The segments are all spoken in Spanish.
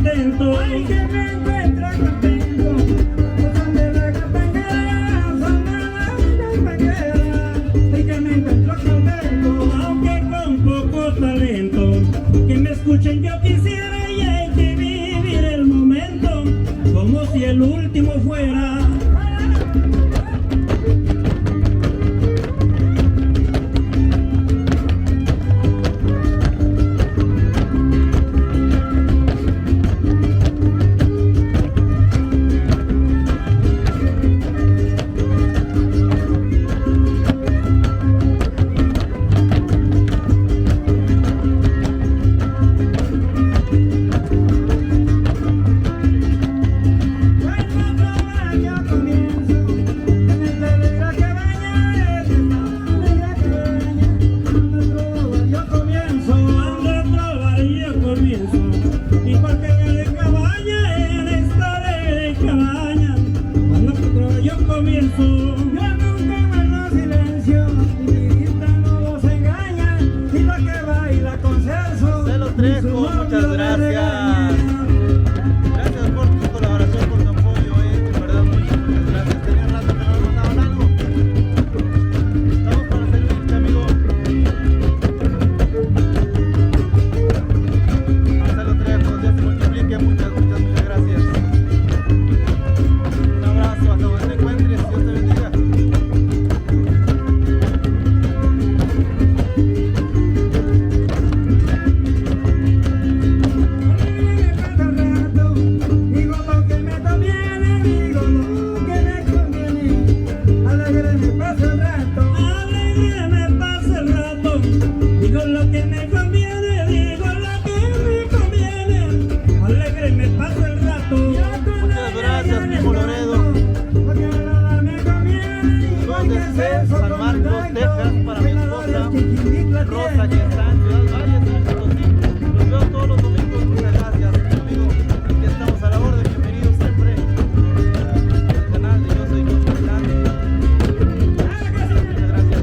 contento. Ay, que me encuentro contento. Son de la catanguera, son de la catanguera. Ay, que me encuentro contento. Aunque con poco talento, que me escuchen yo quisiera, y hay que vivir el momento como si el último fuera. Muchas gracias. Gracias por tu colaboración, por tu apoyo, de verdad, muchas gracias. Tenía rato que no nos mandaban algo. Estamos para servirte, amigo. Marcelo Trejo, Dios te multiplique, muchas gracias. Un abrazo hasta donde te encuentres, Dios te bendiga. San Marcos, Texas, para mi esposa Rosa, que está en Ciudad Valles, en el Potosí. Los veo todos los domingos, muchas gracias, amigo. Aquí estamos a la orden, bienvenidos siempre al canal de Yo Soy Cosmopolitan. Muchas gracias.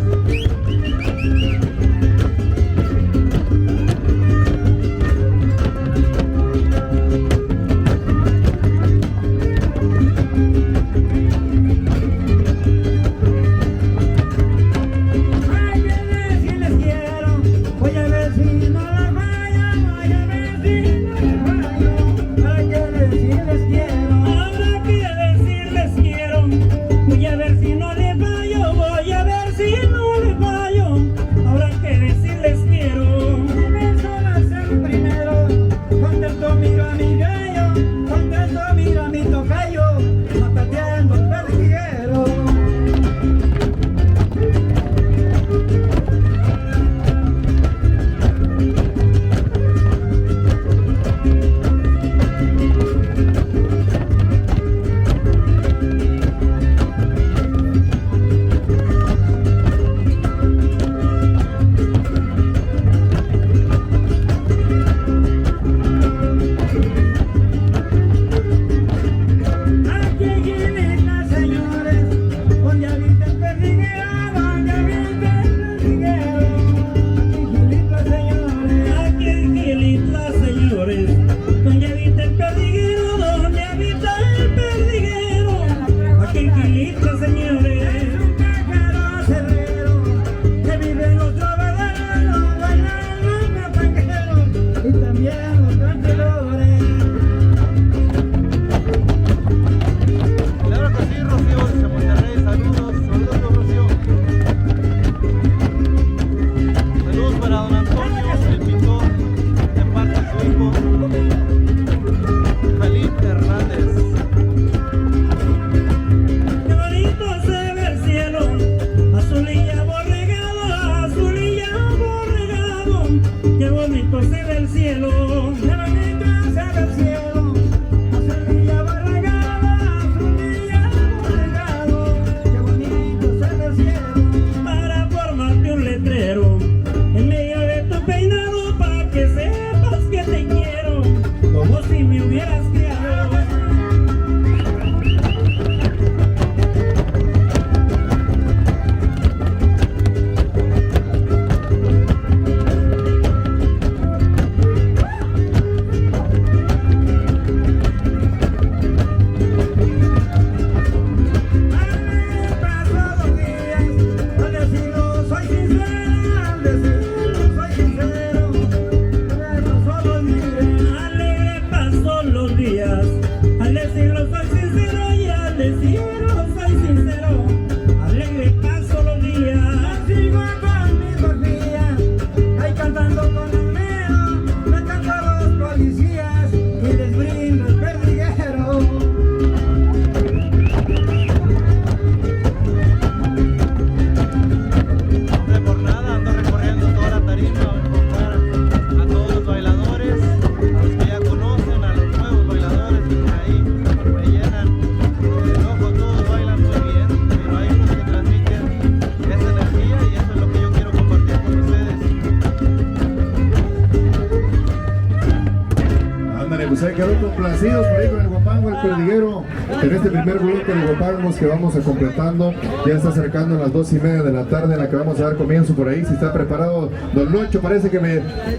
pues ahí quedó complacidos por ahí con el guapango, el perdiguero. En este primer bloque de guapangos que vamos a completando, ya está acercando a las 2:30 de la tarde en la que vamos a dar comienzo por ahí. Si está preparado Don Loncho, parece que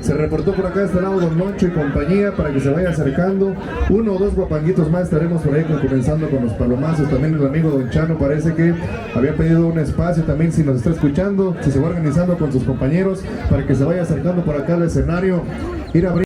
se reportó por acá de este lado Don Loncho y compañía para que se vaya acercando. Uno o dos guapanguitos más estaremos por ahí comenzando con los palomazos. También el amigo Don Chano parece que había pedido un espacio también, si nos está escuchando, si se va organizando con sus compañeros para que se vaya acercando por acá al escenario, ir a abrir